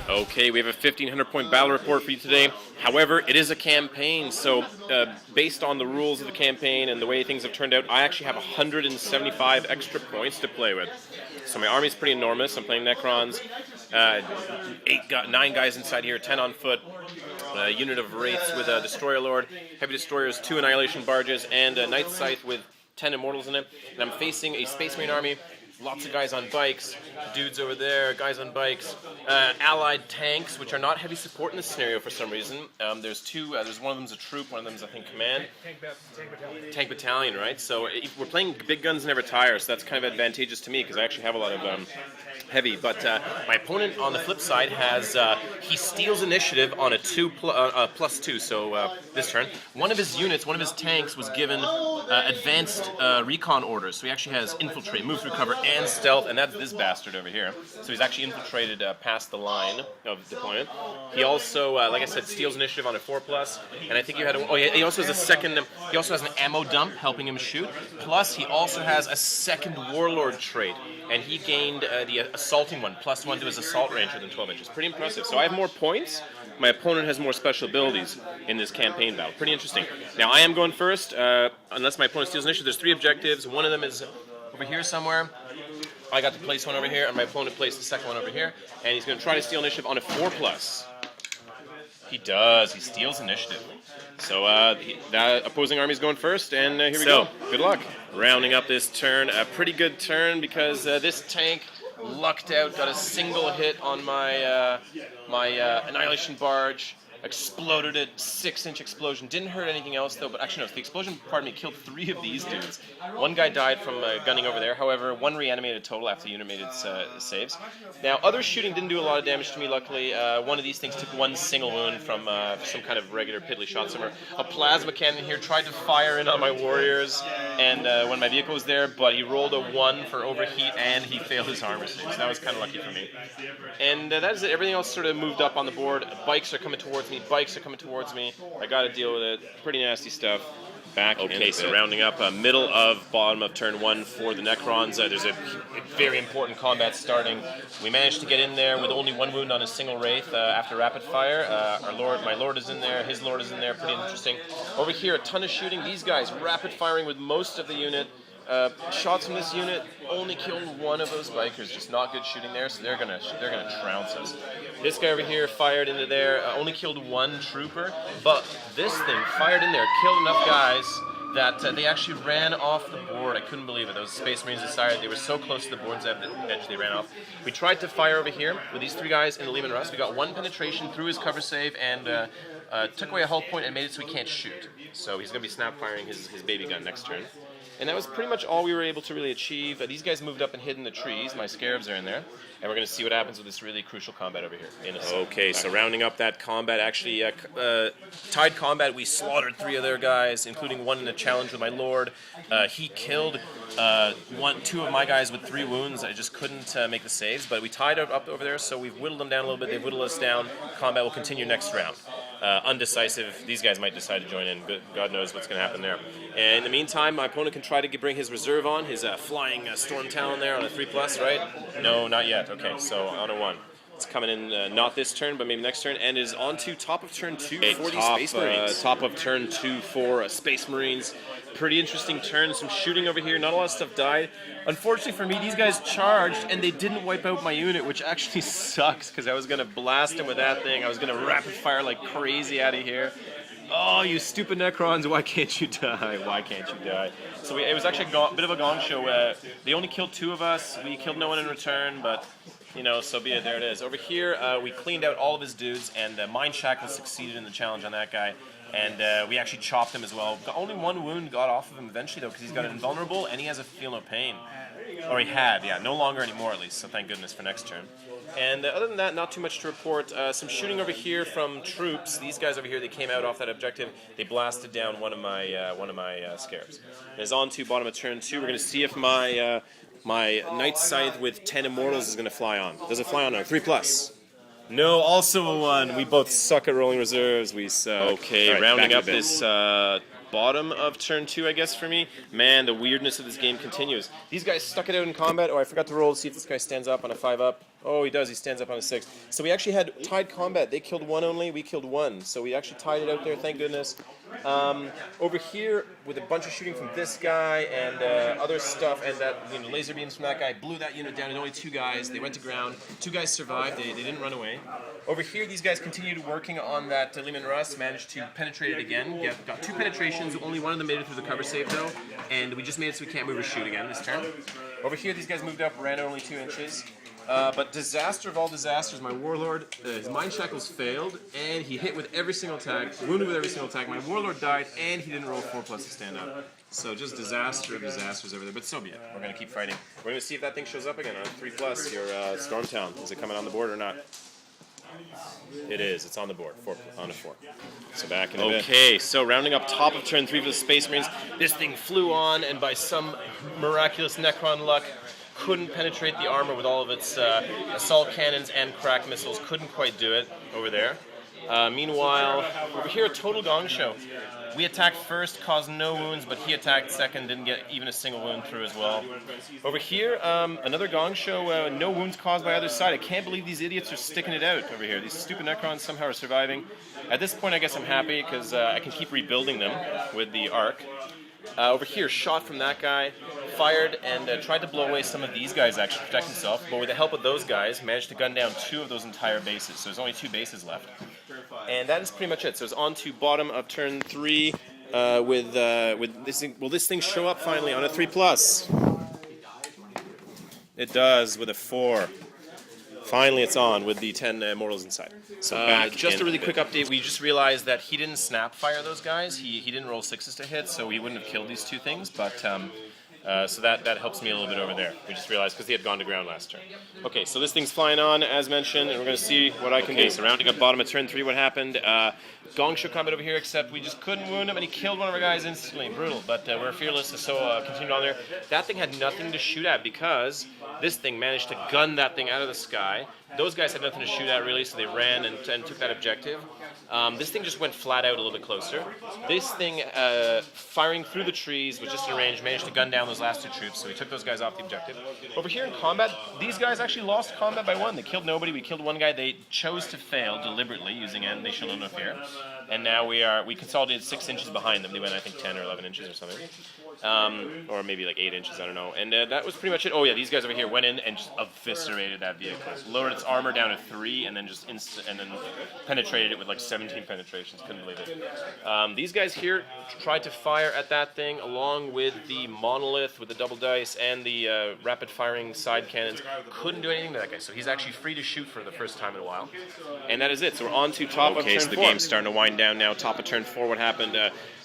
Okay, we have a 1,500-point battle report for you today. However, it is a campaign, so based on the rules of the campaign and the way things have turned out, I actually have 175 extra points to play with. So my army's pretty enormous. I'm playing Necrons, 9 guys inside here, 10 on foot, a unit of Wraiths with a Destroyer Lord, Heavy Destroyers, 2 Annihilation Barges, and a Night Scythe with 10 Immortals in it. And I'm facing a Space Marine army. Lots of guys on bikes, dudes over there, guys on bikes, allied tanks, which are not heavy support in this scenario for some reason. There's two, there's one of them's a troop, one of them's I think command. Tank battalion, right? So we're playing big guns never tire, so that's kind of advantageous to me because I actually have a lot of heavy. But my opponent on the flip side has, he steals initiative on a +2, so this turn. One of his units, one of his tanks was given advanced recon orders, so he actually has infiltrate, move through cover, and stealth, and that's this bastard over here. So he's actually infiltrated past the line of deployment. He also, like I said, steals initiative on a 4+, and I think you had. He also has a second. He also has an ammo dump helping him shoot. Plus, he also has a second warlord trait, and he gained the assaulting one, +1 to his assault range within 12 inches. Pretty impressive. So I have more points. My opponent has more special abilities in this campaign battle. Pretty interesting. Now I am going first, unless my opponent steals initiative. There's 3 objectives. One of them is over here somewhere. I got to place one over here, and my opponent placed the second one over here, and he's going to try to steal initiative on a 4+. He does. He steals initiative. So that opposing army's going first, and here we go. Good luck. Rounding up this turn, a pretty good turn because this tank lucked out, got a single hit on my Annihilation Barge. Exploded it, 6-inch explosion. Didn't hurt anything else though, but actually no, the explosion, pardon me, killed 3 of these dudes. One guy died from gunning over there, however, 1 reanimated total after the unit made its saves. Now, other shooting didn't do a lot of damage to me, luckily. One of these things took 1 single wound from some kind of regular piddly shot somewhere. A plasma cannon here tried to fire in on my warriors, and when my vehicle was there, but he rolled a 1 for overheat, and he failed his armor save, so that was kind of lucky for me. And that is it. Everything else sort of moved up on the board. Bikes are coming towards me. Bikes are coming towards me. I got to deal with it. Pretty nasty stuff. Back. Okay, so rounding up, middle of bottom of turn 1 for the Necrons. There's a very important combat starting. We managed to get in there with only 1 wound on a single Wraith after rapid fire. My Lord is in there. His Lord is in there. Pretty interesting. Over here, a ton of shooting. These guys rapid firing with most of the unit. Shots from this unit only killed 1 of those bikers, just not good shooting there, so they're gonna trounce us. This guy over here fired into there, only killed 1 trooper, but this thing fired in there, killed enough guys that they actually ran off the board. I couldn't believe it. Those Space Marines decided they were so close to the board's edge they ran off. We tried to fire over here with these 3 guys in the Lehman Russ. We got 1 penetration through his cover save and took away a hull point and made it so he can't shoot. So he's going to be snap firing his baby gun next turn. And that was pretty much all we were able to really achieve. These guys moved up and hid in the trees. My Scarabs are in there. And we're going to see what happens with this really crucial combat over here. Okay, so rounding up that combat, actually, tied combat, we slaughtered 3 of their guys, including 1 in a challenge with my Lord. He killed 2 of my guys with 3 wounds. I just couldn't make the saves, but we tied up over there, so we've whittled them down a little bit. They've whittled us down. Combat will continue next round. Undecisive. These guys might decide to join in. God knows what's going to happen there. And in the meantime, my opponent can try to bring his reserve on, his flying Storm Talon there on a 3+, right? No, not yet. Okay, so on a 1. It's coming in not this turn, but maybe next turn, and is on to top of turn 2 for the Space Marines. Top of turn 2 for Space Marines. Pretty interesting turn. Some shooting over here. Not a lot of stuff died. Unfortunately for me, these guys charged, and they didn't wipe out my unit, which actually sucks, because I was going to blast him with that thing. I was going to rapid fire like crazy out of here. Oh, you stupid Necrons, why can't you die? Why can't you die? So it was actually a bit of a gong show. They only killed 2 of us. We killed no one in return, but, you know, so be it. There it is. Over here, we cleaned out all of his dudes, and Mind Shackle succeeded in the challenge on that guy. And we actually chopped him as well. Only 1 wound got off of him eventually, though, because he's got an invulnerable, and he has a feel no pain. Or he had, yeah. No longer anymore, at least, so thank goodness for next turn. And other than that, not too much to report. Some shooting over here from troops. These guys over here, they came out off that objective. They blasted down one of my Scarabs. And it's on to bottom of turn 2. We're going to see if my Night Scythe with 10 Immortals is going to fly on. Does it fly on now? 3+. No, also a 1. We both suck at rolling reserves. We suck. Okay, right, rounding up this bottom of turn 2, I guess, for me. Man, the weirdness of this game continues. These guys stuck it out in combat. Oh, I forgot to roll to see if this guy stands up on a 5-up. Oh, he does. He stands up on a 6. So we actually had tied combat. They killed 1 only. We killed 1. So we actually tied it out there. Thank goodness. Over here, with a bunch of shooting from this guy and other stuff, and that laser beams from that guy, blew that unit down. And only 2 guys. They went to ground. 2 guys survived. They didn't run away. Over here, these guys continued working on that Lehman Russ. Managed to penetrate it again. Got 2 penetrations. Only one of them made it through the cover save though, and we just made it so we can't move or shoot again this turn. Over here, these guys moved up, ran only 2 inches. But disaster of all disasters, my Warlord, his Mind Shackles failed, and he hit with every single attack, wounded with every single attack. My Warlord died, and he didn't roll 4+ to stand up. So just disaster of disasters over there, but so be it. We're going to keep fighting. We're going to see if that thing shows up again on 3+, your Stormtown. Is it coming on the board or not? It is. It's on the board. 4 on a 4. So back in a bit. Okay, so rounding up top of turn 3 for the Space Marines, this thing flew on, and by some miraculous Necron luck, couldn't penetrate the armor with all of its assault cannons and crack missiles. Couldn't quite do it over there. Meanwhile, over here, a total gong show. We attacked first, caused no wounds, but he attacked second, didn't get even a single wound through as well. Over here, another gong show, no wounds caused by either side. I can't believe these idiots are sticking it out over here. These stupid Necrons somehow are surviving. At this point, I guess I'm happy because I can keep rebuilding them with the Arc. Over here, shot from that guy, fired and tried to blow away some of these guys actually, protect himself, but with the help of those guys, managed to gun down 2 of those entire bases, so there's only 2 bases left. And that is pretty much it. So it's on to bottom of turn 3 with this thing. Will this thing show up finally on a 3+? It does with a 4. Finally, it's on with the 10 Immortals inside. So just a really quick update. We just realized that he didn't snap fire those guys. He didn't roll 6s to hit, so he wouldn't have killed these 2 things. But so that helps me a little bit over there. We just realized because he had gone to ground last turn. Okay, so this thing's flying on as mentioned, and we're going to see what I can do. So rounding up bottom of turn 3, what happened? Gong show combat over here, except we just couldn't wound him, and he killed one of our guys instantly. Brutal, but we're fearless, so continued on there. That thing had nothing to shoot at because this thing managed to gun that thing out of the sky. Those guys had nothing to shoot at really, so they ran and took that objective. This thing just went flat out a little bit closer. This thing, firing through the trees, was just in range, managed to gun down those last 2 troops, so we took those guys off the objective. Over here in combat, these guys actually lost combat by 1. They killed nobody. We killed 1 guy. They chose to fail deliberately using End. They shall know no fear. And now we consolidated 6 inches behind them. They went, I think, 10 or 11 inches or something. Or maybe like 8 inches, I don't know. And that was pretty much it. Oh yeah, these guys over here went in and just eviscerated that vehicle. Lowered its armor down to 3 and then just penetrated it with like 17 penetrations. Couldn't believe it. These guys here tried to fire at that thing along with the Monolith with the double dice and the rapid firing side cannons. Couldn't do anything to that guy. So he's actually free to shoot for the first time in a while. And that is it. So we're on to top of turn 4. Okay, so the game's starting to wind down now. Top of turn 4. What happened?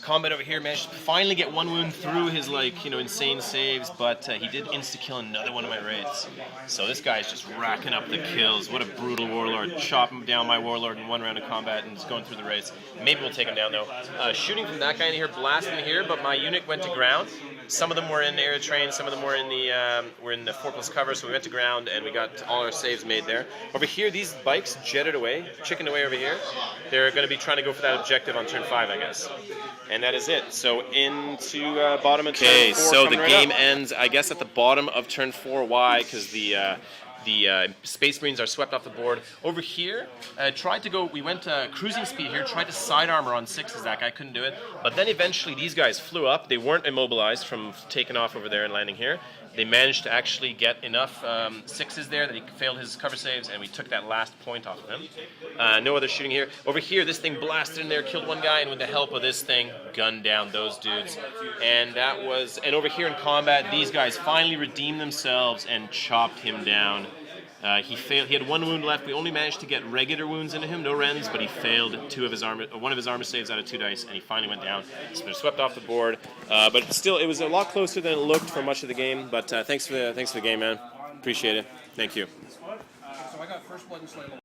Combat over here managed to finally get 1 wound through his insane saves, but he did insta-kill another one of my Wraiths. So this guy's just racking up the kills. What a brutal Warlord. Chopping down my Warlord in 1 round of combat and just going through the Wraiths. Maybe we'll take him down though. Shooting from that guy in here, blasting here, but my unit went to ground. Some of them were in air train, some of them were in the 4+ cover, so we went to ground and we got all our saves made there. Over here, these bikes jetted away, chickened away over here. They're going to be trying to go for that objective on turn 5, I guess. And that is it. So into bottom of turn 4. Okay, so the game ends, I guess, at the bottom of turn 4. Why? Because the Space Marines are swept off the board. Over here, we went cruising speed here, tried to side armor on 6s, that guy couldn't do it. But then eventually these guys flew up. They weren't immobilized from taking off over there and landing here. They managed to actually get enough 6s there that he failed his cover saves, and we took that last point off of him. No other shooting here. Over here, this thing blasted in there, killed 1 guy, and with the help of this thing, gunned down those dudes. And over here in combat, these guys finally redeemed themselves and chopped him down. He failed. He had 1 wound left. We only managed to get regular wounds into him, no rends, but he failed 1 of his armor saves out of 2 dice, and he finally went down. So they're swept off the board. But still, it was a lot closer than it looked for much of the game. But thanks for the game, man. Appreciate it. Thank you. So I got first blood and